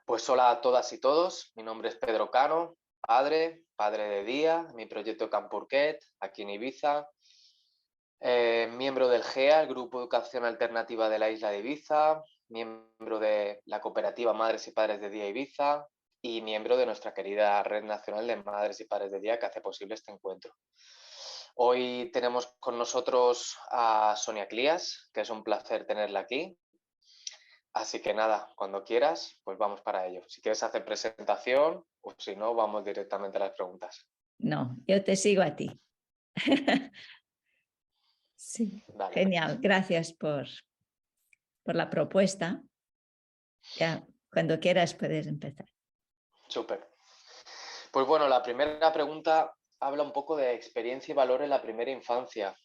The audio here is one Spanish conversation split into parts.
Pues hola a todas y todos, mi nombre es Pedro Cano, padre de Día, mi proyecto Campurquet, aquí en Ibiza, miembro del GEA, el Grupo de Educación Alternativa de la isla de Ibiza, miembro de la cooperativa Madres y Padres de Día Ibiza y miembro de nuestra querida Red Nacional de Madres y Padres de Día que hace posible este encuentro. Hoy tenemos con nosotros a Sonia Clías, que es un placer tenerla aquí. Así que nada, cuando quieras, pues vamos para ello. Si quieres hacer presentación o si no, vamos directamente a las preguntas. No, yo te sigo a ti. Sí, Vale, genial. Gracias por la propuesta. Ya, cuando quieras puedes empezar. súper. Pues bueno, la primera pregunta habla un poco de experiencia y valor en la primera infancia.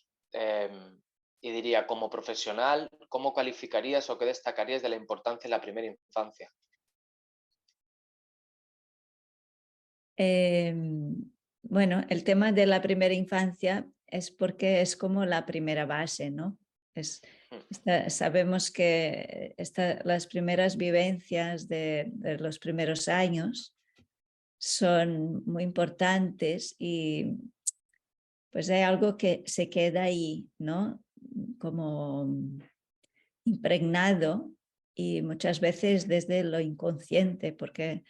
Y diría, como profesional, ¿cómo calificarías o qué destacarías de la importancia en la primera infancia? Bueno, el tema de la primera infancia es porque es como la primera base, ¿no? Sabemos que las primeras vivencias de los primeros años son muy importantes y pues hay algo que se queda ahí, ¿no? Como impregnado y muchas veces desde lo inconsciente, porque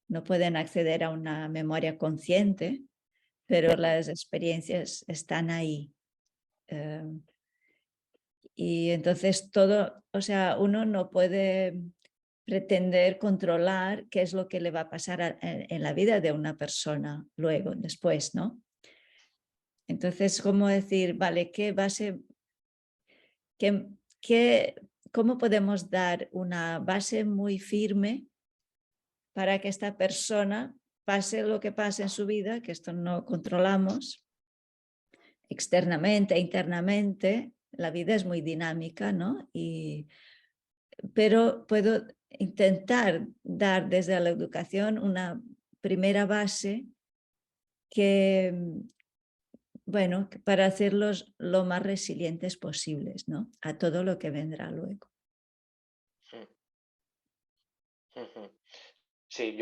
no pueden acceder a una memoria consciente, pero las experiencias están ahí. Eh, y entonces todo, o sea, uno no puede pretender controlar qué es lo que le va a pasar en la vida de una persona luego, después, ¿no? Entonces, ¿cómo decir, vale, qué base, qué, cómo podemos dar una base muy firme para que esta persona pase lo que pase en su vida, que esto no controlamos, externamente, internamente, la vida es muy dinámica, ¿no? Pero puedo intentar dar desde la educación una primera base que, bueno, para hacerlos lo más resilientes posibles, ¿no? A todo lo que vendrá luego. Sí,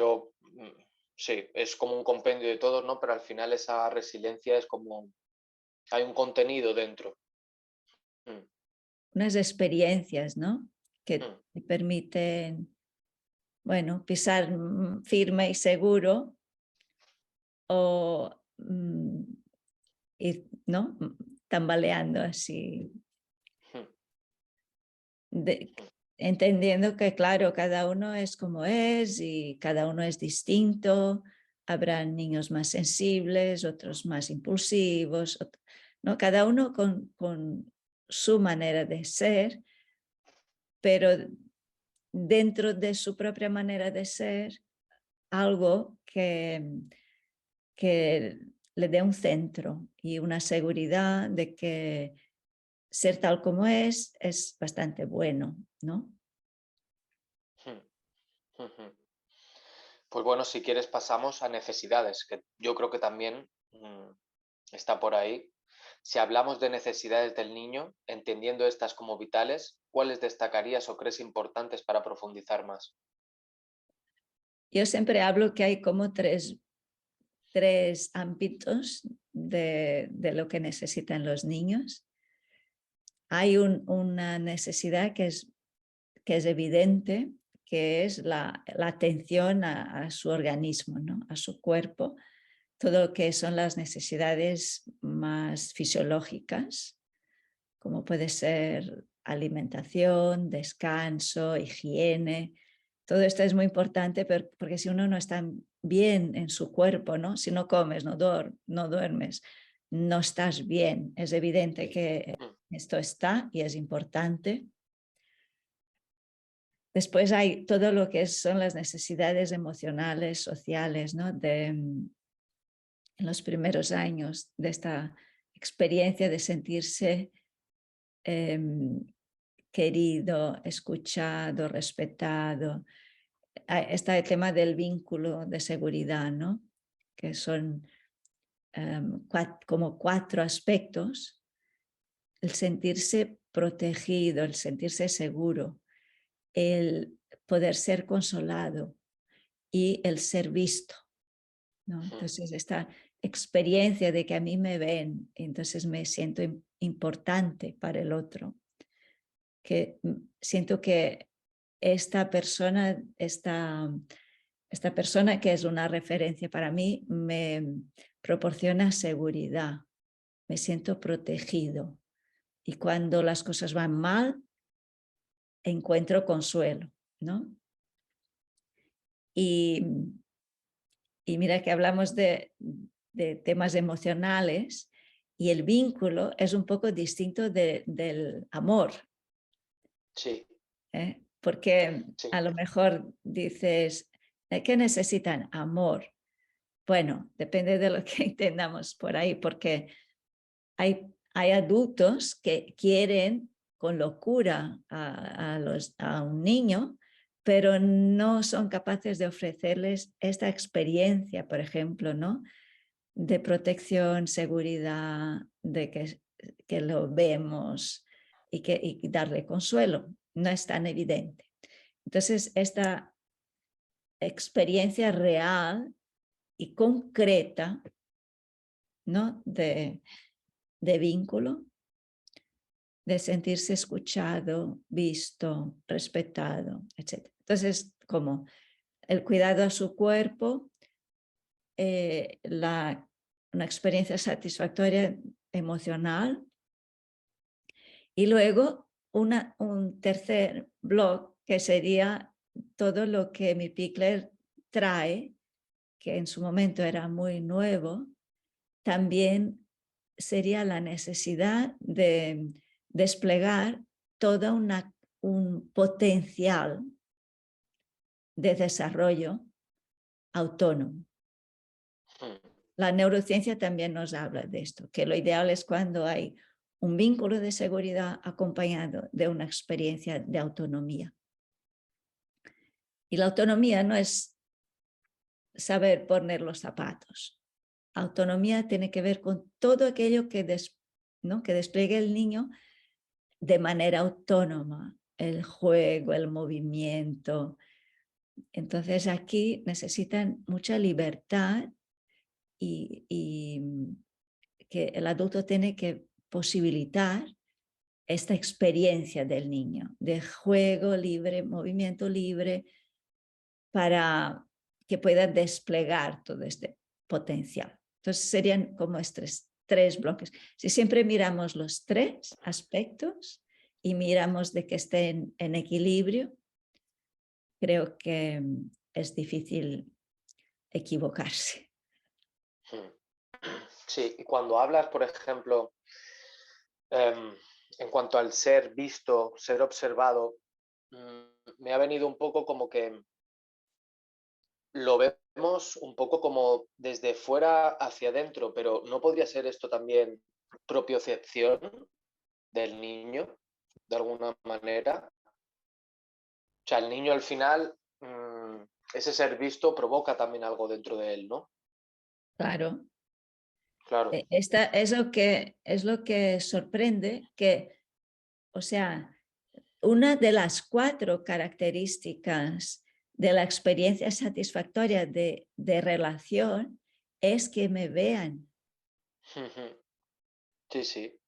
sí, es como un compendio de todo, ¿no? Pero al final esa resiliencia es como, hay un contenido dentro. Mm, Unas experiencias, ¿no? Que mm, te permiten, bueno, pisar firme y seguro o ir, ¿no? Tambaleando así, mm, de- mm. entendiendo que, claro, cada uno es como es y cada uno es distinto. Habrán niños más sensibles, otros más impulsivos, ¿no? Cada uno con su manera de ser, pero dentro de su propia manera de ser, algo que le dé un centro y una seguridad de que ser tal como es bastante bueno, ¿no? Pues bueno, si quieres pasamos a necesidades, que yo creo que también está por ahí. Si hablamos de necesidades del niño, entendiendo estas como vitales, ¿cuáles destacarías o crees importantes para profundizar más? Yo siempre hablo que hay como tres ámbitos de lo que necesitan los niños. Hay una necesidad que es evidente, que es la atención a su organismo, ¿no? A su cuerpo, todo lo que son las necesidades más fisiológicas, como puede ser alimentación, descanso, higiene. Todo esto es muy importante porque si uno no está bien en su cuerpo, ¿no? Si no comes, no duermes, no estás bien. Es evidente que Mm, esto está y es importante. Después hay todo lo que son las necesidades emocionales, sociales, ¿no? En los primeros años de esta experiencia de sentirse querido, escuchado, respetado. Está el tema del vínculo de seguridad, ¿no? Que son como 4 aspectos: el sentirse protegido, el sentirse seguro, el poder ser consolado, y el ser visto, ¿no? Entonces esta experiencia de que a mí me ven, entonces me siento importante para el otro, que siento que esta persona que es una referencia para mí me proporciona seguridad, me siento protegido y cuando las cosas van mal encuentro consuelo, ¿no? Y mira que hablamos de temas emocionales y el vínculo es un poco distinto del amor, Sí, ¿eh? Porque sí. a lo mejor dices, ¿qué necesitan? Amor. Bueno, depende de lo que entendamos por ahí, porque hay adultos que quieren con locura a un niño, pero no son capaces de ofrecerles esta experiencia, por ejemplo, ¿no? De protección, seguridad, de que lo vemos y darle consuelo. No es tan evidente. Entonces, esta experiencia real y concreta, ¿no? de vínculo, de sentirse escuchado, visto, respetado, etc. Entonces, como el cuidado a su cuerpo, una experiencia satisfactoria emocional y luego un tercer blog que sería todo lo que mi Pickler trae, que en su momento era muy nuevo, también sería la necesidad de desplegar todo un potencial de desarrollo autónomo. La neurociencia también nos habla de esto, que lo ideal es cuando hay un vínculo de seguridad acompañado de una experiencia de autonomía. Y la autonomía no es saber poner los zapatos. Autonomía tiene que ver con todo aquello que despliegue el niño de manera autónoma, el juego, el movimiento. Entonces aquí necesitan mucha libertad y que el adulto tiene que posibilitar esta experiencia del niño, de juego libre, movimiento libre, para que pueda desplegar todo este potencial. Entonces serían como estos tres bloques. Si siempre miramos los tres aspectos y miramos de que estén en equilibrio, creo que es difícil equivocarse. Sí, y cuando hablas, por ejemplo, en cuanto al ser visto, ser observado, me ha venido un poco como que lo vemos un poco como desde fuera hacia adentro, pero ¿no podría ser esto también propiocepción del niño, de alguna manera? O sea, el niño al final, ese ser visto provoca también algo dentro de él, ¿no? Claro. Claro. Es lo que sorprende, que, o sea, una de las 4 características de la experiencia satisfactoria de relación es que me vean. Sí, sí.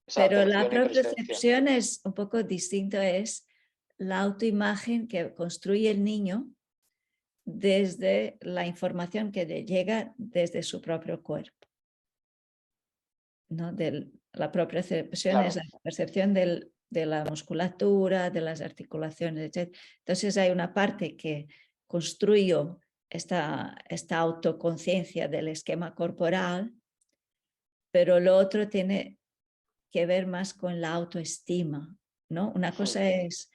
Esa Pero la atención y presencia. propiocepción es un poco distinto, es la autoimagen que construye el niño desde la información que le llega desde su propio cuerpo, ¿no? La propiocepción es Claro. la percepción de la musculatura, de las articulaciones, etc. Entonces hay una parte que construyó esta autoconciencia del esquema corporal, pero lo otro tiene que ver más con la autoestima, ¿no? Una cosa es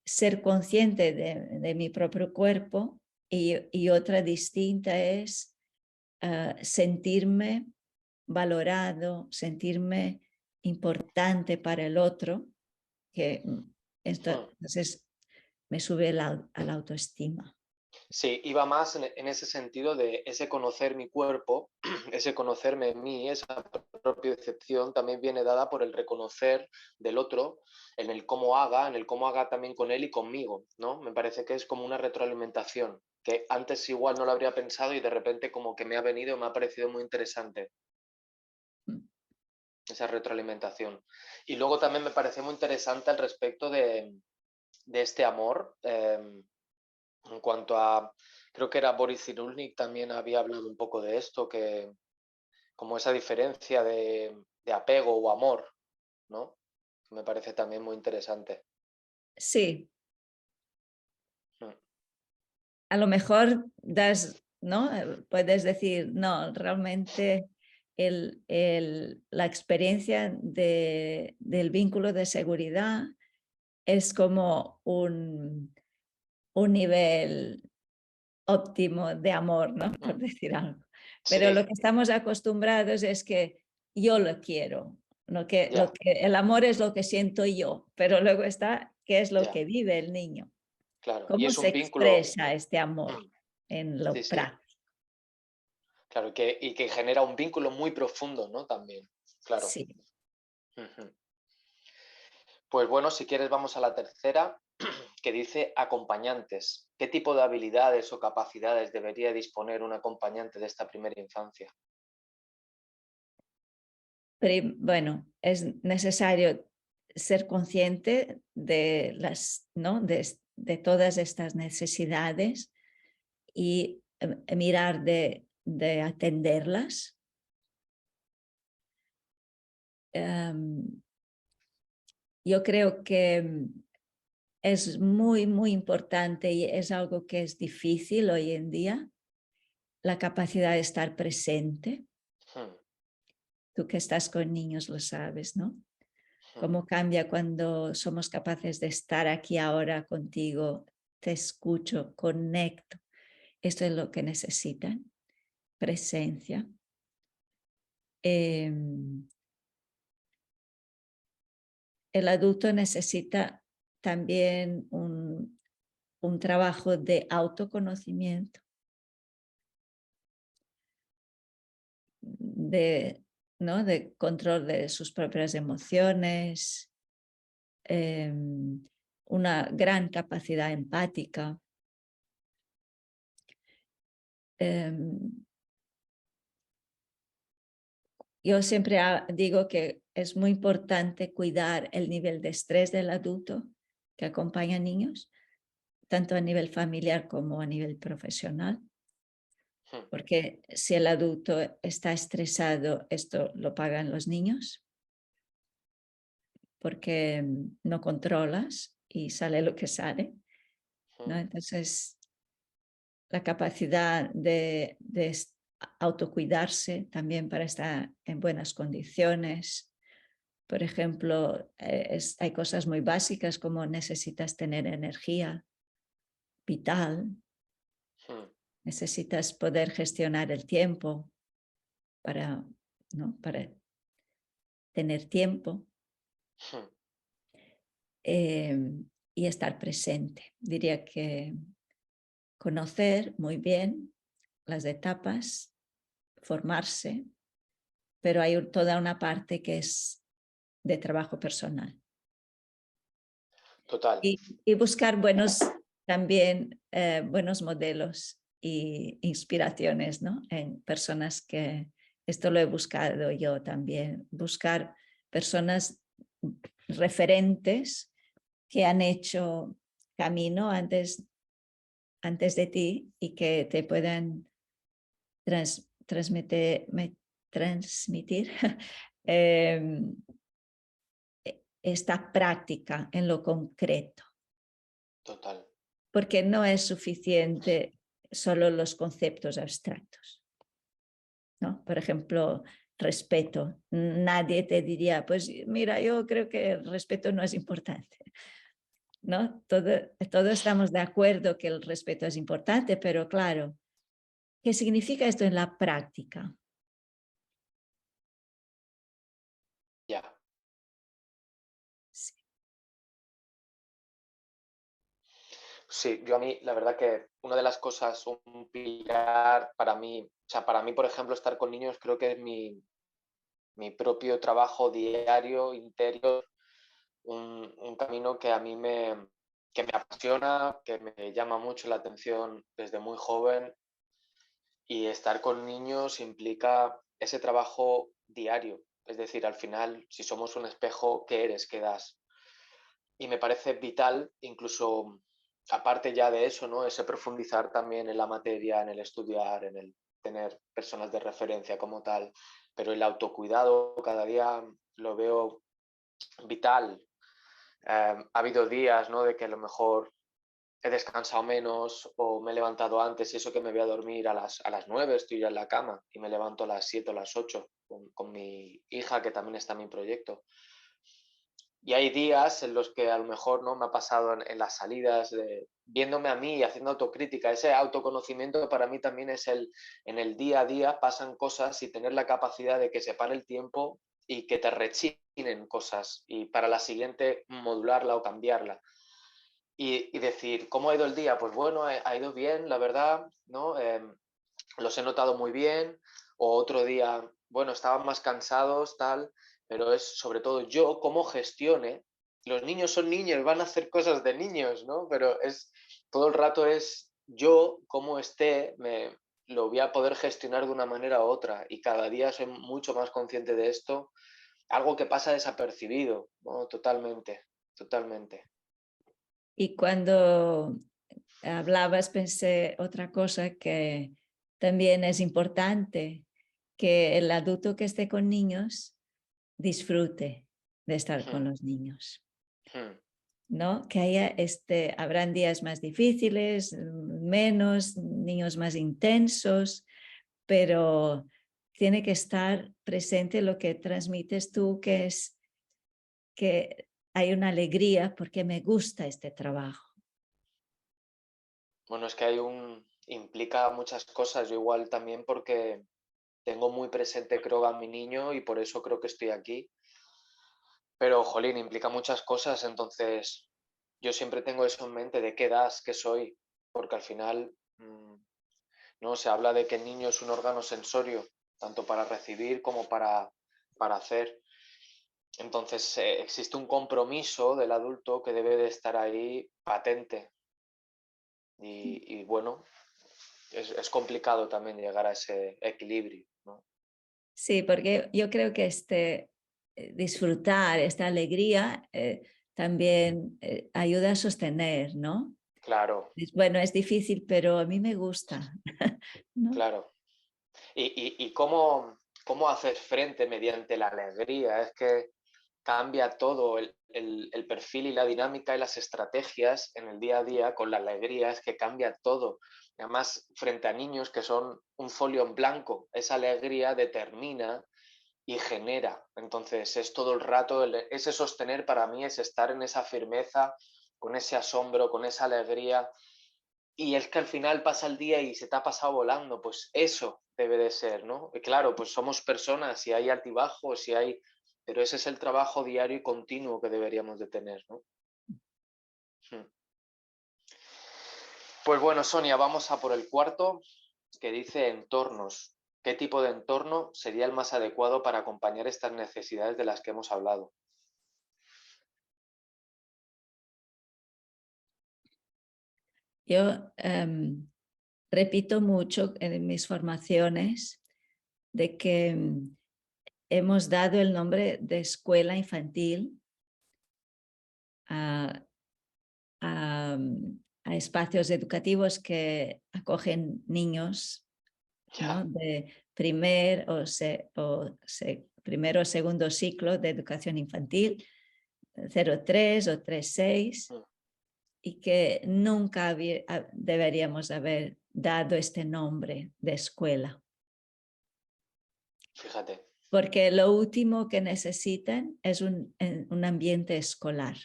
ser consciente de mi propio cuerpo y otra distinta es sentirme valorado, sentirme importante para el otro, que entonces me sube a la autoestima. Sí, iba más en ese sentido de ese conocer mi cuerpo, ese conocerme en mí, esa propiocepción también viene dada por el reconocer del otro en el cómo haga también con él y conmigo, ¿no? Me parece que es como una retroalimentación, que antes igual no lo habría pensado y de repente como que me ha venido, me ha parecido muy interesante esa retroalimentación. Y luego también me pareció muy interesante al respecto de este amor. En cuanto a, creo que era Boris Cyrulnik también había hablado un poco de esto, que como esa diferencia de apego o amor, ¿no? Me parece también muy interesante. Sí, Mm. a lo mejor das, ¿no? Puedes decir, no, realmente la experiencia del vínculo de seguridad es como un nivel óptimo de amor, ¿no? Por decir algo. Pero lo Sí, que estamos acostumbrados es que yo lo quiero, ya, el amor es lo que siento yo, pero luego está qué es lo ya, que vive el niño, claro. Y cómo es se un vínculo, expresa este amor mm, en sí, lo sí, práctico. claro, y que genera un vínculo muy profundo, ¿no? También, claro. Sí. Ujú. Pues bueno, si quieres vamos a la tercera, que dice acompañantes. ¿Qué tipo de habilidades o capacidades debería disponer un acompañante de esta primera infancia? Bueno, es necesario ser consciente de ¿no? De todas estas necesidades y mirar de atenderlas. Yo creo que es muy importante y es algo que es difícil hoy en día, la capacidad de estar presente. Hmm, Tú que estás con niños lo sabes, ¿no? hmm, Cómo cambia cuando somos capaces de estar aquí ahora contigo, te escucho, conecto. Esto es lo que necesitan, presencia. Em, el adulto necesita también un trabajo de autoconocimiento, de, ¿no? de control de sus propias emociones, una gran capacidad empática. Em, yo siempre digo que es muy importante cuidar el nivel de estrés del adulto que acompaña a niños, tanto a nivel familiar como a nivel profesional, hmm. porque si el adulto está estresado, esto lo pagan los niños, porque no controlas y sale lo que sale, ¿no? Mm, Entonces, la capacidad de autocuidarse también para estar en buenas condiciones. Por ejemplo, hay cosas muy básicas como necesitas tener energía vital, mm, necesitas poder gestionar el tiempo para, ¿no? para tener tiempo mm. eh, y estar presente. Diría que conocer muy bien las etapas, formarse, pero hay toda una parte que es de trabajo personal. Total, Y buscar también buenos modelos e inspiraciones, ¿no? En personas que, esto lo he buscado yo también, buscar personas referentes que han hecho camino antes de ti y que te puedan transmitir em, esta práctica en lo concreto, total. porque no es suficiente solo los conceptos abstractos, ¿no? Por ejemplo, respeto. Nadie te diría, pues mira, yo creo que el respeto no es importante, ¿no? Todos estamos de acuerdo que el respeto es importante, pero claro, ¿qué significa esto en la práctica? Ya. Sí. Sí, yo a mí, la verdad que una de las cosas, un pilar para mí, o sea, para mí, por ejemplo, estar con niños creo que es mi propio trabajo diario, interior, un camino que a mí que me apasiona, que me llama mucho la atención desde muy joven, y estar con niños implica ese trabajo diario. Es decir, al final, si somos un espejo, ¿qué eres? ¿Qué das? Y me parece vital, incluso aparte ya de eso, ¿no? Ese profundizar también en la materia, en el estudiar, en el tener personas de referencia como tal, pero el autocuidado cada día lo veo vital. Ha habido días, ¿no? De que a lo mejor he descansado menos o me he levantado antes y eso que me voy a dormir a las 9 estoy ya en la cama y me levanto a las 7 o las 8 con mi hija que también está en mi proyecto. Y hay días en los que a lo mejor no me ha pasado en las salidas, viéndome a mí y haciendo autocrítica. Ese autoconocimiento para mí también es en el día a día pasan cosas y tener la capacidad de que se pare el tiempo y que te rechinen cosas y para la siguiente modularla o cambiarla. Y decir, ¿cómo ha ido el día? Pues bueno, ha ido bien, la verdad, ¿no? Los he notado muy bien, o otro día, bueno, estaban más cansados, tal, pero es sobre todo yo cómo gestione. Los niños son niños, van a hacer cosas de niños, ¿no? Pero es todo el rato es yo cómo esté, lo voy a poder gestionar de una manera u otra y cada día soy mucho más consciente de esto, algo que pasa desapercibido, ¿no? Totalmente, totalmente. Y cuando hablabas pensé otra cosa que también es importante, que el adulto que esté con niños disfrute de estar con Hmm, los niños, hmm. ¿no? Que haya habrán días más difíciles, menos, niños más intensos, pero tiene que estar presente lo que transmites tú, que es que hay una alegría porque me gusta este trabajo. Bueno, es que implica muchas cosas, yo igual también porque tengo muy presente creo a mi niño y por eso creo que estoy aquí. Pero, jolín, implica muchas cosas, entonces yo siempre tengo eso en mente de qué das, qué soy, porque al final no se habla de que el niño es un órgano sensorio, tanto para recibir como para hacer. Entonces existe un compromiso del adulto que debe de estar ahí patente y bueno, es complicado también llegar a ese equilibrio, ¿no? Sí, porque yo creo que disfrutar esta alegría también ayuda a sostener, ¿no? Claro, Bueno, es difícil, pero a mí me gusta, ¿no? claro. Y cómo hacer frente mediante la alegría, es que cambia todo el perfil y la dinámica y las estrategias en el día a día con la alegría, es que cambia todo. Además, frente a niños que son un folio en blanco, esa alegría determina y genera. Entonces, es todo el rato, ese sostener para mí es estar en esa firmeza, con ese asombro, con esa alegría y es que al final pasa el día y se te ha pasado volando, pues eso debe de ser, ¿no? Y claro, pues somos personas y hay altibajos y hay, pero ese es el trabajo diario y continuo que deberíamos de tener, ¿no? Hmm. Pues bueno, Sonia, vamos a por el cuarto, que dice entornos. ¿Qué tipo de entorno sería el más adecuado para acompañar estas necesidades de las que hemos hablado? Yo repito mucho en mis formaciones de que hemos dado el nombre de escuela infantil a, a, a espacios educativos que acogen niños, ¿no? Ya. De primero o segundo ciclo de educación infantil, 0-3 o 3-6, Hmm. y que nunca deberíamos haber dado este nombre de escuela, Fíjate, porque lo último que necesitan es un ambiente escolar.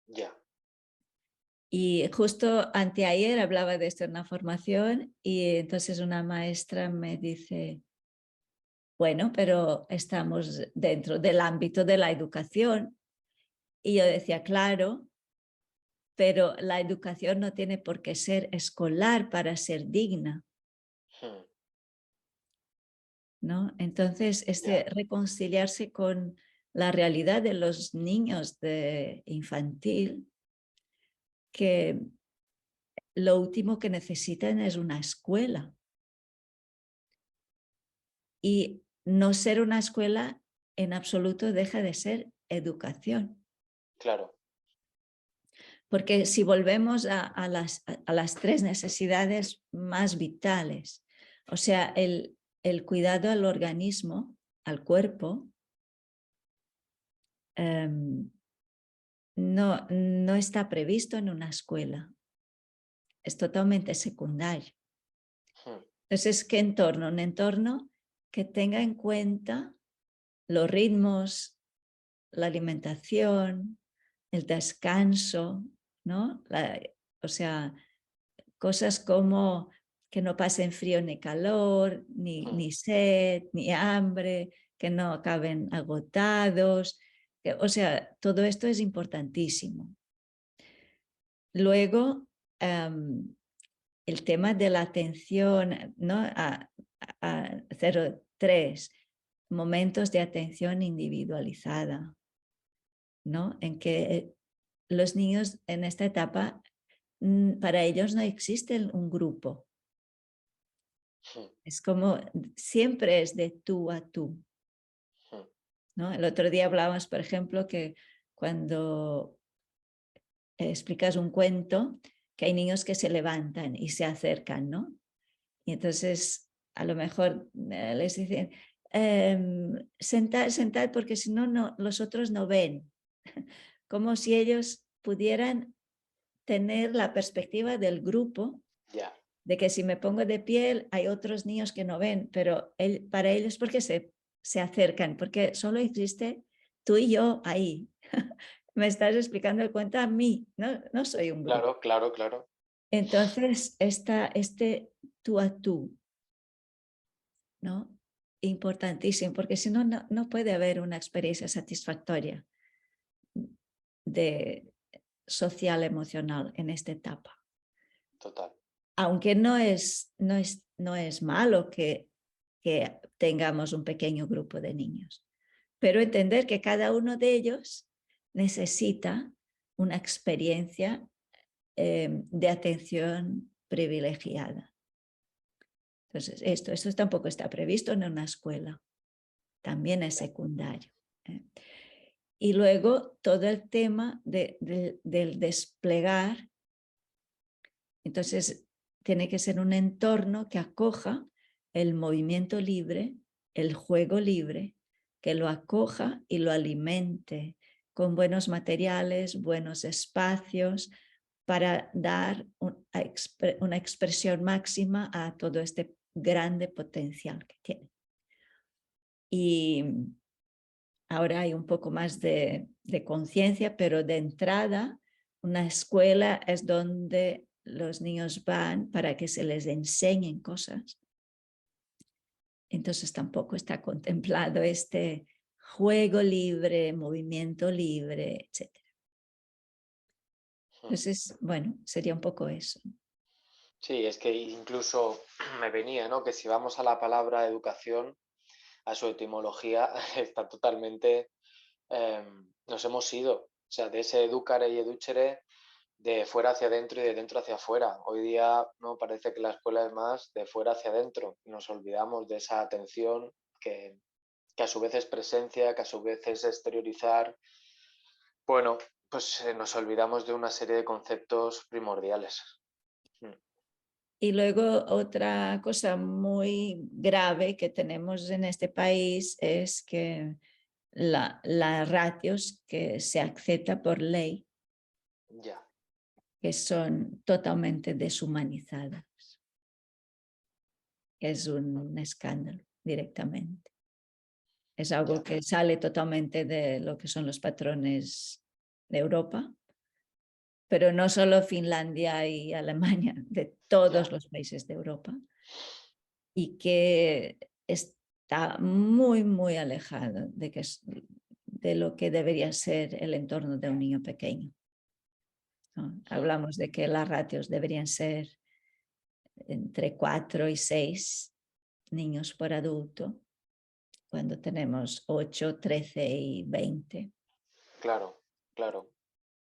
ya. Y justo anteayer hablaba de esto en una formación y entonces una maestra me dice, bueno, pero estamos dentro del ámbito de la educación. Y yo decía, claro, pero la educación no tiene por qué ser escolar para ser digna, ¿no? Entonces, reconciliarse con la realidad de los niños de infantil, que lo último que necesitan es una escuela. Y no ser una escuela en absoluto deja de ser educación. Claro. Porque si volvemos a las tres necesidades más vitales, o sea, el cuidado al organismo, al cuerpo, no está previsto en una escuela. Es totalmente secundario. Entonces, ¿qué entorno? Un entorno que tenga en cuenta los ritmos, la alimentación, el descanso, ¿no? O sea, cosas como que no pasen frío ni calor, ni sed, ni hambre, que no acaben agotados. O sea, todo esto es importantísimo. Luego, el tema de la atención, ¿no? A 0,3, momentos de atención individualizada, ¿no? En que los niños en esta etapa, para ellos no existe un grupo. Es como siempre es de tú a tú, ¿no? El otro día hablábamos, por ejemplo, que cuando explicas un cuento, que hay niños que se levantan y se acercan, ¿no? Y entonces a lo mejor les dicen, sentad porque si no, los otros no ven. Como si ellos pudieran tener la perspectiva del grupo, de que si me pongo de pie hay otros niños que no ven, pero para ellos porque se acercan, porque solo existe tú y yo ahí. Me estás explicando el cuento a mí, no soy un grupo. Claro. Entonces, este tú a tú, ¿no? Importantísimo, porque si no, no puede haber una experiencia satisfactoria de social emocional en esta etapa. Total. Aunque no es malo que tengamos un pequeño grupo de niños, pero entender que cada uno de ellos necesita una experiencia de atención privilegiada. Entonces, esto tampoco está previsto en una escuela, también es secundario. Y luego todo el tema del desplegar. Entonces, tiene que ser un entorno que acoja el movimiento libre, el juego libre, que lo acoja y lo alimente con buenos materiales, buenos espacios, para dar una expresión máxima a todo este grande potencial que tiene. Y ahora hay un poco más de conciencia, pero de entrada, una escuela es donde los niños van para que se les enseñen cosas. Entonces tampoco está contemplado este juego libre, movimiento libre, etc. Entonces, bueno, sería un poco eso. Sí, es que incluso me venía, ¿no? Que si vamos a la palabra educación, a su etimología, está totalmente, nos hemos ido, o sea, de ese educare y educere, de fuera hacia adentro y de dentro hacia afuera. Hoy día no parece que la escuela es más de fuera hacia adentro. Nos olvidamos de esa atención que a su vez es presencia, que a su vez es exteriorizar. Bueno, pues nos olvidamos de una serie de conceptos primordiales. Y luego otra cosa muy grave que tenemos en este país es que las ratios que se acepta por ley, que son totalmente deshumanizadas. Es un escándalo directamente. Es algo que sale totalmente de lo que son los patrones de Europa, pero no solo Finlandia y Alemania, de todos los países de Europa, y que está muy alejado de lo que debería ser el entorno de un niño pequeño. ¿no? Hablamos de que las ratios deberían ser entre 4 y 6 niños por adulto, cuando tenemos 8, 13 y 20. Claro, claro.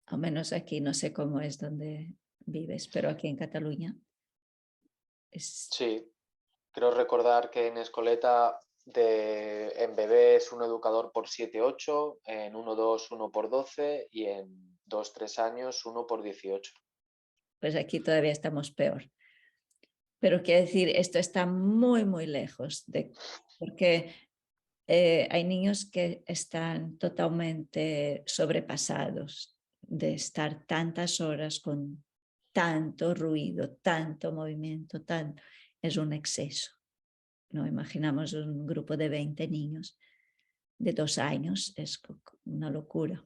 Al menos aquí, no sé cómo es donde vives, pero aquí en Cataluña es... Sí, creo recordar que en Escoleta en bebés un educador por 7-8, en 1-2 uno por 12 y en 2-3 años uno por 18. Pues aquí todavía estamos peor. Pero quiero decir, esto está muy, muy lejos porque hay niños que están totalmente sobrepasados de estar tantas horas con tanto ruido, tanto movimiento, es un exceso. No imaginamos un grupo de 20 niños de 2 años, es una locura.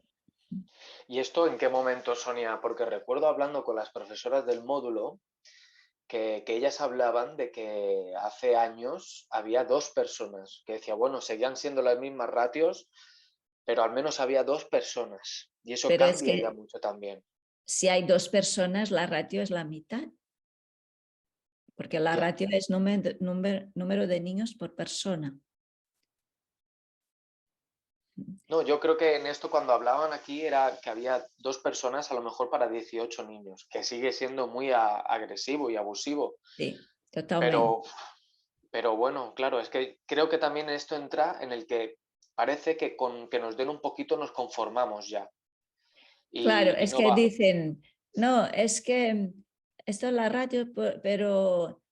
¿Y esto en qué momento, Sonia? Porque recuerdo hablando con las profesoras del módulo que ellas hablaban de que hace años había 2 personas, que decía, bueno, seguían siendo las mismas ratios, pero al menos había 2 personas. Y eso Pero es cambia ya que mucho también. si hay 2 personas, la ratio es la mitad, porque la Ya. ratio es número de niños por persona. No, yo creo que en esto cuando hablaban aquí era que había 2 personas a lo mejor para 18 niños, que sigue siendo muy agresivo y abusivo. Sí, totalmente. Pero, pero bueno, claro, es que creo que también esto entra en el que parece que con que nos den un poquito nos conformamos ya. Claro, Y es no que va. dicen, no, es que esto es la radio, pero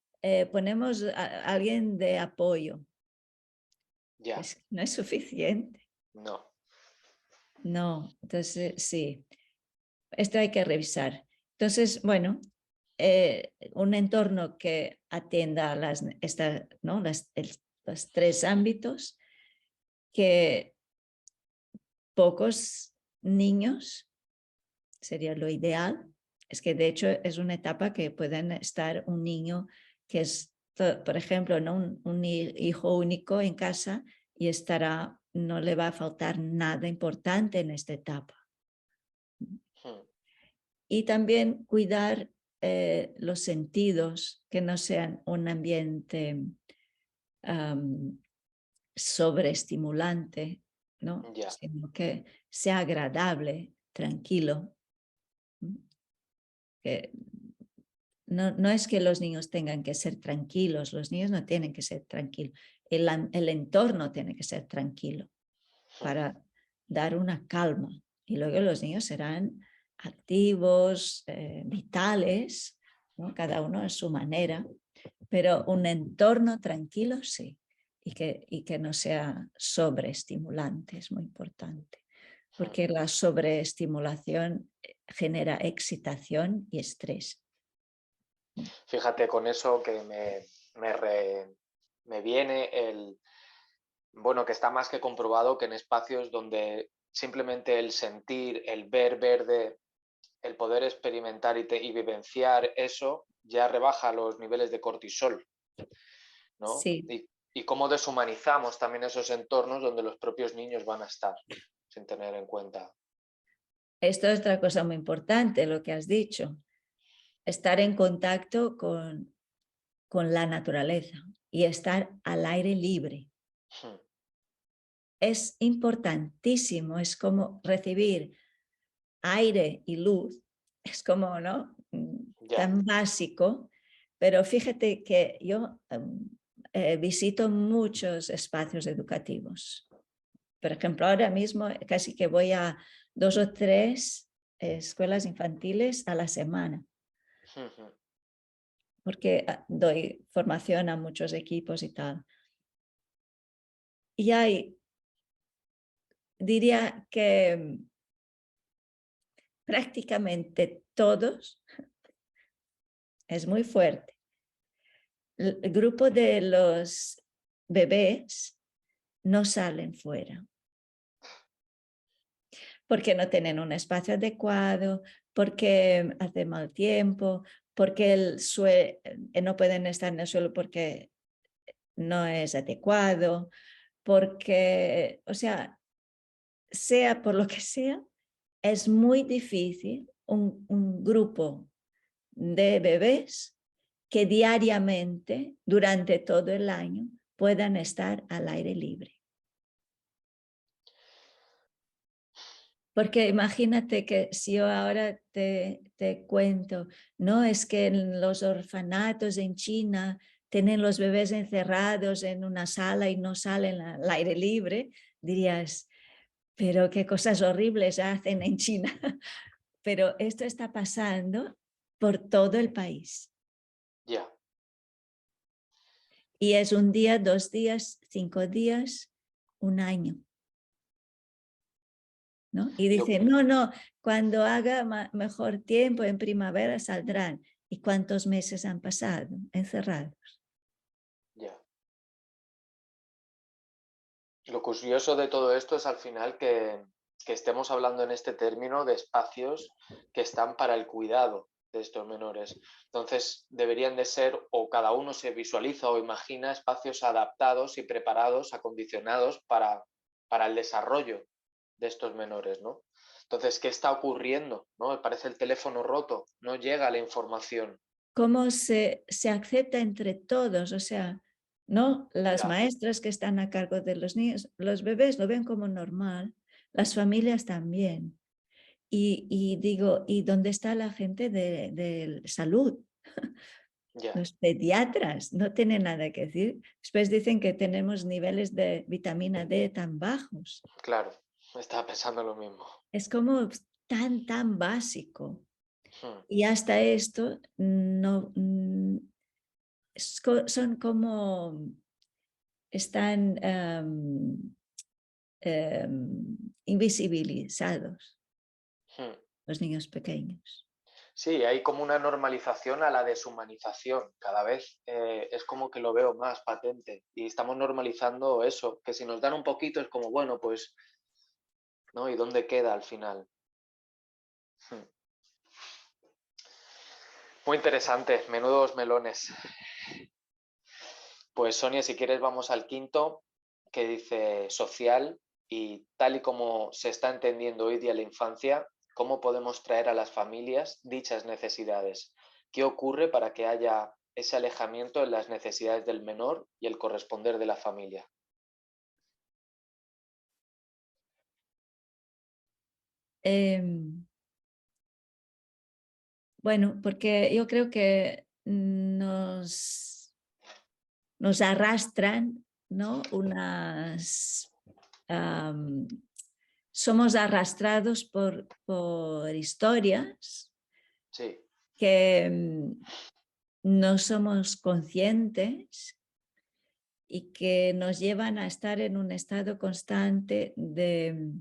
ponemos a alguien de apoyo. Ya, Es que no es suficiente. no. No, entonces sí, esto hay que revisar. Entonces, bueno, un entorno que atienda ¿no? Los 3 ámbitos, que pocos niños sería lo ideal. Es que de hecho es una etapa que pueden estar un niño que es, por ejemplo, ¿no? un hijo único en casa y estará, no le va a faltar nada importante en esta etapa. Hmm. Y también cuidar los sentidos, que no sean un ambiente sobreestimulante, ¿no? Ya. Sino que sea agradable, tranquilo. Que no es que los niños tengan que ser tranquilos, los niños no tienen que ser tranquilos, el entorno tiene que ser tranquilo Hmm. para dar una calma. Y luego los niños serán activos, vitales, ¿no? Cada uno a su manera, pero un entorno tranquilo sí, y que no sea sobreestimulante, es muy importante, Hmm. porque la sobreestimulación genera excitación y estrés. Fíjate con eso que me viene bueno, que está más que comprobado que en espacios donde simplemente el sentir, el ver verde, el poder experimentar y vivenciar eso ya rebaja los niveles de cortisol, ¿no? Sí, Y cómo deshumanizamos también esos entornos donde los propios niños van a estar, sin tener en cuenta. esto es otra cosa muy importante, lo que has dicho, estar en contacto con la naturaleza y estar al aire libre. Hmm. Es importantísimo, es como recibir aire y luz, es como, ¿no? Ya. Tan básico, pero fíjate que yo visito muchos espacios educativos. Por ejemplo, ahora mismo casi que voy a 2 o 3 escuelas infantiles a la semana, Hmm, hmm. porque doy formación a muchos equipos y tal. Y hay, diría que prácticamente todos, es muy fuerte, el grupo de los bebés no salen fuera porque no tienen un espacio adecuado, porque hace mal tiempo, porque no pueden estar en el suelo porque no es adecuado, porque, o sea por lo que sea, es muy difícil un grupo de bebés que diariamente, durante todo el año, puedan estar al aire libre. Porque imagínate que si yo ahora te cuento, no es que en los orfanatos en China tienen los bebés encerrados en una sala y no salen al aire libre, dirías, pero qué cosas horribles hacen en China. Pero esto está pasando por todo el país. Ya. Y es un día, 2 días, 5 días, un año. ¿No? Y dicen, no, cuando haga mejor tiempo en primavera saldrán. ¿Y cuántos meses han pasado encerrados? Ya. Lo curioso de todo esto es al final que estemos hablando en este término de espacios que están para el cuidado de estos menores. Entonces deberían de ser, o cada uno se visualiza o imagina espacios adaptados y preparados, acondicionados para el desarrollo de estos menores, ¿no? Entonces, ¿qué está ocurriendo? ¿No? Parece el teléfono roto, no llega la información. ¿Cómo se acepta entre todos? O sea, ¿no? Las maestras que están a cargo de los niños, los bebés lo ven como normal, las familias también. Y digo, ¿y dónde está la gente de salud? Ya. Los pediatras no tienen nada que decir. Después dicen que tenemos niveles de vitamina D tan bajos. Claro, estaba pensando lo mismo. Es como tan básico. Hmm. Y hasta esto no, son como, están invisibilizados Hmm. los niños pequeños. Sí, hay como una normalización a la deshumanización. Cada vez es como que lo veo más patente y estamos normalizando eso, que si nos dan un poquito es como, bueno, pues, ¿no? ¿Y dónde queda al final? Hmm. Muy interesante, menudos melones. Pues Sonia, si quieres vamos al quinto, que dice social y tal y como se está entendiendo hoy día la infancia, ¿cómo podemos traer a las familias dichas necesidades? ¿Qué ocurre para que haya ese alejamiento en las necesidades del menor y el corresponder de la familia? Bueno, porque yo creo que nos arrastran, ¿no? Somos arrastrados por historias Sí. que no somos conscientes y que nos llevan a estar en un estado constante de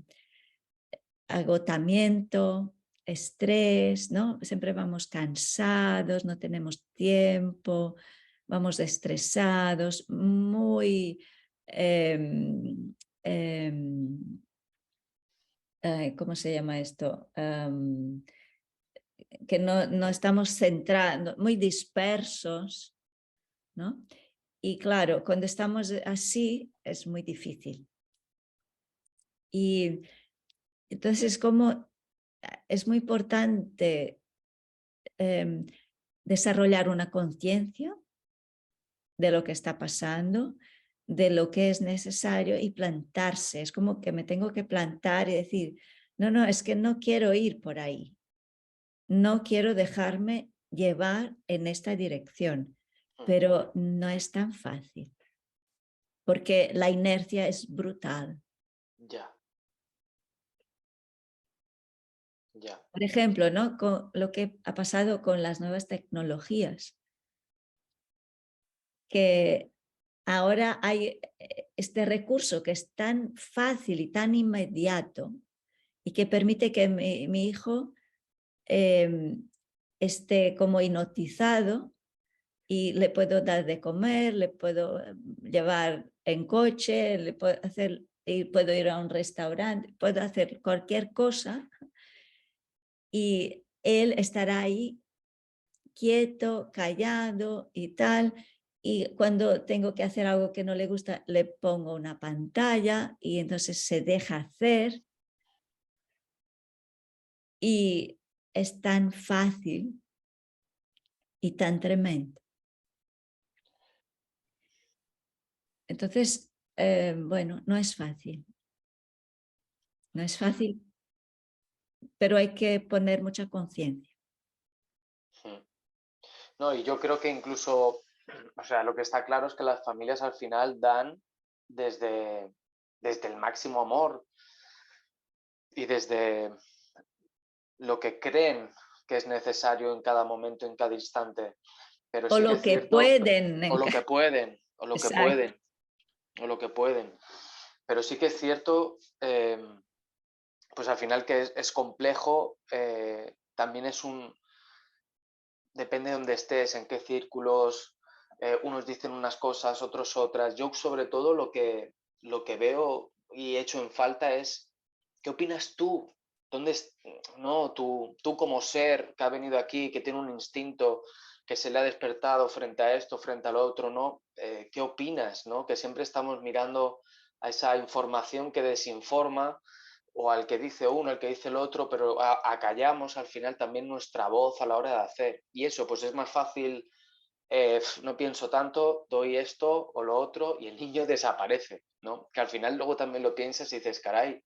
agotamiento, estrés, ¿no? Siempre vamos cansados, no tenemos tiempo, vamos estresados, muy ¿cómo se llama esto? Que no estamos centrados, muy dispersos, ¿no? Y claro, cuando estamos así es muy difícil. Y entonces como es muy importante desarrollar una conciencia de lo que está pasando, de lo que es necesario y plantarse. Es como que me tengo que plantar y decir, no, es que no quiero ir por ahí. No quiero dejarme llevar en esta dirección, pero no es tan fácil, porque la inercia es brutal. Ya. Ya. Por ejemplo, ¿no? Con lo que ha pasado con las nuevas tecnologías, que ahora hay este recurso que es tan fácil y tan inmediato y que permite que mi hijo esté como hipnotizado y le puedo dar de comer, le puedo llevar en coche, le puedo hacer, y puedo ir a un restaurante, puedo hacer cualquier cosa y él estará ahí quieto, callado y tal. Y cuando tengo que hacer algo que no le gusta, le pongo una pantalla y entonces se deja hacer. Y es tan fácil y tan tremendo. Entonces, bueno, no es fácil. No es fácil, pero hay que poner mucha conciencia. No, y yo creo que incluso, o sea, lo que está claro es que las familias al final dan desde el máximo amor y desde lo que creen que es necesario en cada momento, en cada instante. Pero O sí que lo es que cierto, pueden. o lo que pueden, o lo que Exacto. pueden, o lo que pueden. Pero sí que es cierto, pues al final que es complejo, también es depende de dónde estés, en qué círculos, unos dicen unas cosas, otros otras. Yo sobre todo lo que veo y echo en falta es, ¿qué opinas tú? No, tú como ser que ha venido aquí, que tiene un instinto, que se le ha despertado frente a esto, frente al otro, ¿no? ¿Qué opinas, no? Que siempre estamos mirando a esa información que desinforma o al que dice uno, al que dice el otro, pero acallamos al final también nuestra voz a la hora de hacer. Y eso, pues es más fácil, no pienso tanto, doy esto o lo otro y el niño desaparece, ¿no? Que al final luego también lo piensas y dices, caray,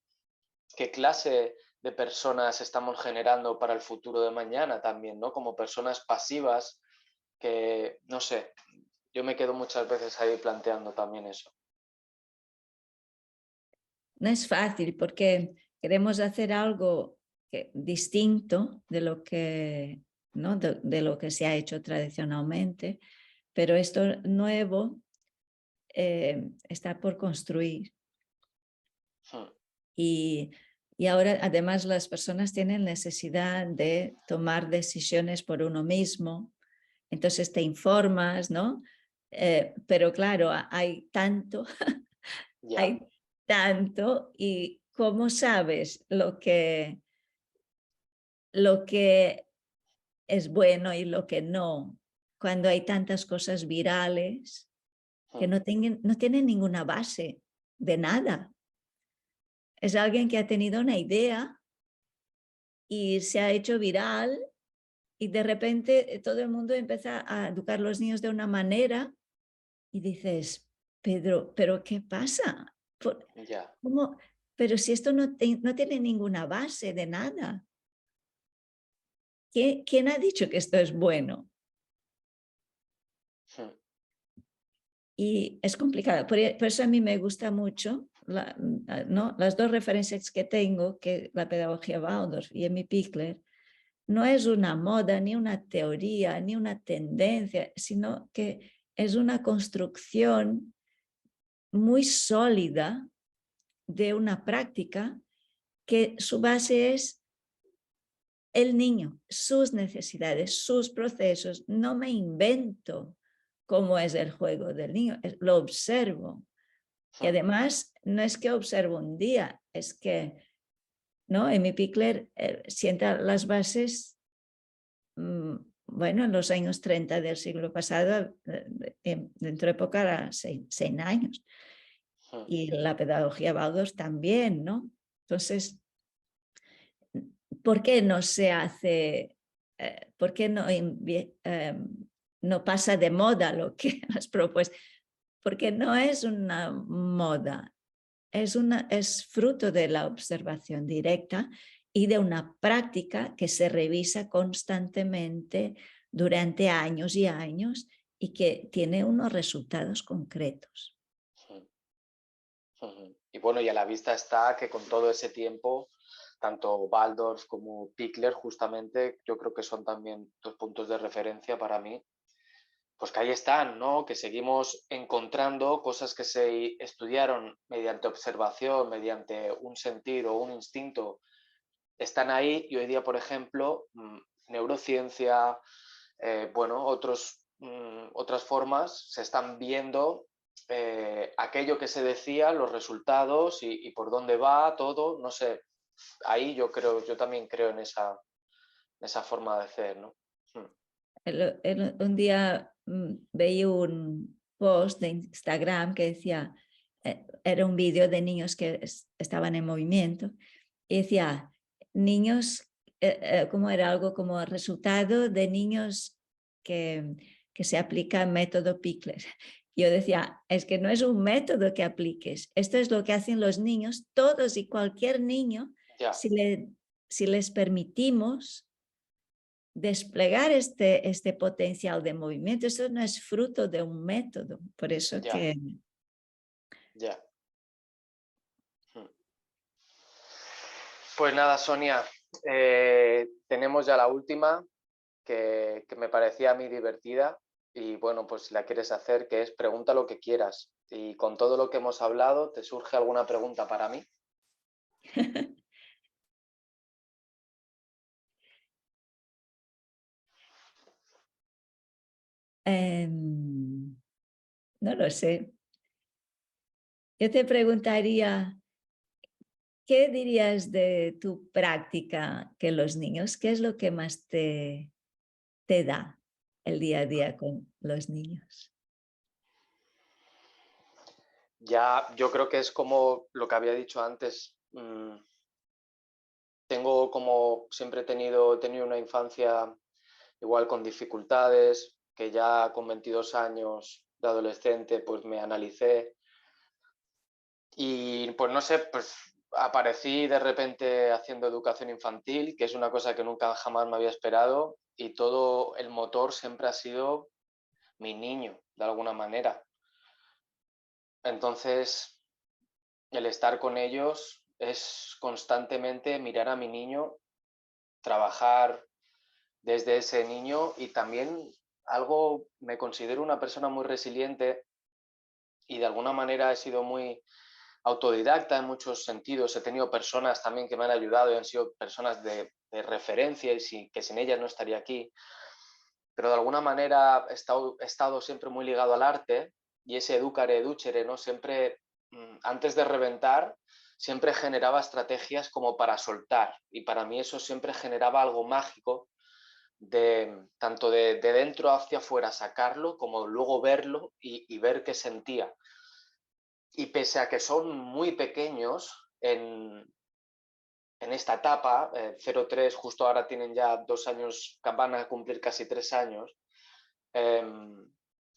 ¿qué clase de personas estamos generando para el futuro de mañana también, ¿no? Como personas pasivas que, no sé, yo me quedo muchas veces ahí planteando también eso. No es fácil porque queremos hacer algo distinto de lo que, ¿no? de lo que se ha hecho tradicionalmente, pero esto nuevo está por construir. Hmm. Y ahora además las personas tienen necesidad de tomar decisiones por uno mismo, entonces te informas, ¿no? Pero claro, hay tanto, Ya. hay tanto y cómo sabes lo que es bueno y lo que no, cuando hay tantas cosas virales que Hmm. no tienen ninguna base de nada. Es alguien que ha tenido una idea y se ha hecho viral y de repente todo el mundo empieza a educar a los niños de una manera y dices, Pedro, ¿pero qué pasa? Ya. ¿Cómo? Pero si esto no tiene ninguna base de nada. ¿Quién ha dicho que esto es bueno? Hmm. Y es complicado. Por eso a mí me gusta mucho, ¿no? Las dos referencias que tengo, que la pedagogía Waldorf y Emmy Pichler, no es una moda, ni una teoría, ni una tendencia, sino que es una construcción muy sólida de una práctica que su base es el niño, sus necesidades, sus procesos. No me invento cómo es el juego del niño, lo observo. Y Hmm. además no es que observo un día, es que, ¿no? Emmy Pichler sienta las bases, bueno, en los años 30 del siglo pasado, dentro de poco era 6 años. Hmm. Y la pedagogía Waldorf también, ¿no? Entonces, ¿por qué no se hace, por qué no pasa de moda lo que has propuesto? Porque no es una moda, es fruto de la observación directa y de una práctica que se revisa constantemente durante años y años y que tiene unos resultados concretos. Hmm. Ujú. Y bueno, y a la vista está que con todo ese tiempo, tanto Waldorf como Pichler, justamente, yo creo que son también dos puntos de referencia para mí, pues que ahí están, ¿no? Que seguimos encontrando cosas que se estudiaron mediante observación, mediante un sentir o un instinto, están ahí y hoy día, por ejemplo, neurociencia, bueno, otras formas se están viendo aquello que se decía, los resultados y por dónde va todo, no sé, ahí yo también creo en esa forma de hacer, ¿no? Un día veía un post de Instagram que decía, era un vídeo de niños que estaban en movimiento, y decía, niños como era algo como resultado de niños que se aplica el método Pikler. Yo decía, es que no es un método que apliques, esto es lo que hacen los niños, todos y cualquier niño, Ya, si les permitimos desplegar este potencial de movimiento. Eso no es fruto de un método, por eso ya, que... ya. Pues nada, Sonia, tenemos ya la última que me parecía a mí divertida y bueno, pues si la quieres hacer, que es pregunta lo que quieras. Y con todo lo que hemos hablado, ¿te surge alguna pregunta para mí? No lo sé. Yo te preguntaría, ¿qué dirías de tu práctica que los niños? ¿Qué es lo que más te da el día a día con los niños? Ya, yo creo que es como lo que había dicho antes. Tengo como siempre he tenido una infancia igual con dificultades, que ya con 22 años de adolescente pues me analicé y pues no sé, pues aparecí de repente haciendo educación infantil, que es una cosa que nunca jamás me había esperado y todo el motor siempre ha sido mi niño, de alguna manera. Entonces, el estar con ellos es constantemente mirar a mi niño, trabajar desde ese niño y también algo, me considero una persona muy resiliente y de alguna manera he sido muy autodidacta en muchos sentidos. He tenido personas también que me han ayudado y han sido personas de referencia y que sin ellas no estaría aquí. Pero de alguna manera he estado siempre muy ligado al arte y ese educare, educere, ¿no? Siempre, antes de reventar, siempre generaba estrategias como para soltar y para mí eso siempre generaba algo mágico tanto de dentro hacia afuera sacarlo como luego verlo y ver qué sentía. Y pese a que son muy pequeños en esta etapa, 0-3, justo ahora tienen ya 2 años, van a cumplir casi 3 años, eh,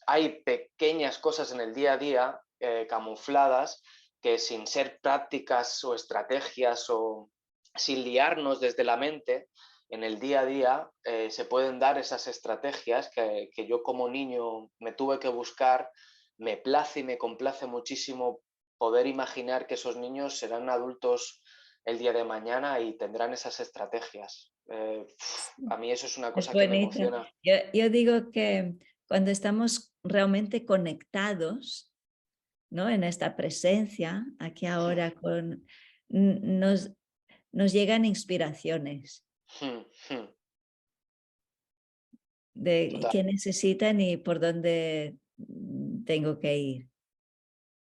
hay pequeñas cosas en el día a día camufladas que sin ser prácticas o estrategias o sin liarnos desde la mente, en el día a día se pueden dar esas estrategias que yo como niño me tuve que buscar. Me place y me complace muchísimo poder imaginar que esos niños serán adultos el día de mañana y tendrán esas estrategias. A mí eso es una Es cosa que me bonito. emociona. Yo digo que cuando estamos realmente conectados, ¿no? En esta presencia, aquí ahora, nos, nos llegan inspiraciones de Total. qué necesitan y por dónde tengo que ir.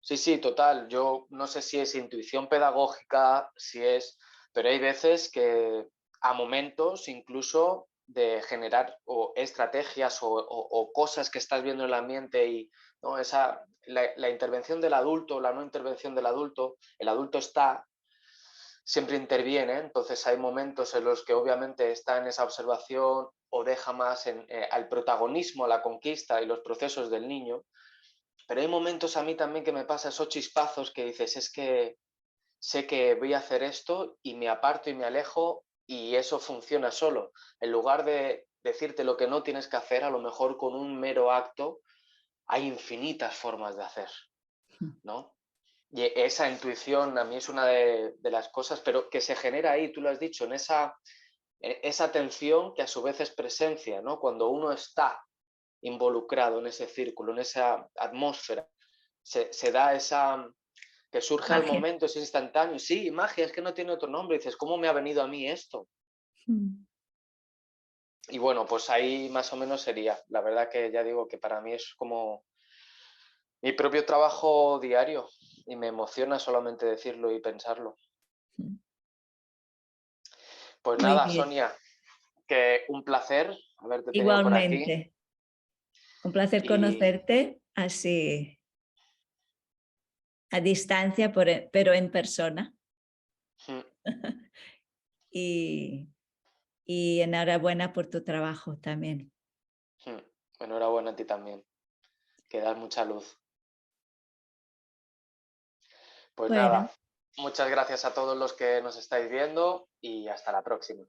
Sí, sí, total. Yo no sé si es intuición pedagógica, si es, pero hay veces que a momentos incluso de generar o estrategias o cosas que estás viendo en el ambiente y ¿no? La intervención del adulto, la no intervención del adulto, el adulto está, siempre interviene, entonces hay momentos en los que obviamente está en esa observación o deja más al protagonismo, a la conquista y los procesos del niño. Pero hay momentos a mí también que me pasa esos chispazos que dices, es que sé que voy a hacer esto y me aparto y me alejo y eso funciona solo. En lugar de decirte lo que no tienes que hacer, a lo mejor con un mero acto hay infinitas formas de hacer, ¿no? Y esa intuición a mí es una de las cosas, pero que se genera ahí, tú lo has dicho, en esa atención que a su vez es presencia, ¿no? Cuando uno está involucrado en ese círculo, en esa atmósfera, se da esa, que surge al Magia. momento, es instantáneo. Sí, magia, es que no tiene otro nombre. Dices, ¿cómo me ha venido a mí esto? Y bueno, pues ahí más o menos sería. La verdad que ya digo que para mí es como mi propio trabajo diario y me emociona solamente decirlo y pensarlo. Pues Muy nada, bien. Sonia, que un placer haberte tenido por aquí Igualmente, un placer y conocerte así a distancia, pero en persona. Y y enhorabuena por tu trabajo también. Enhorabuena a ti también, que das mucha luz. Pues Bueno, nada, muchas gracias a todos los que nos estáis viendo y hasta la próxima.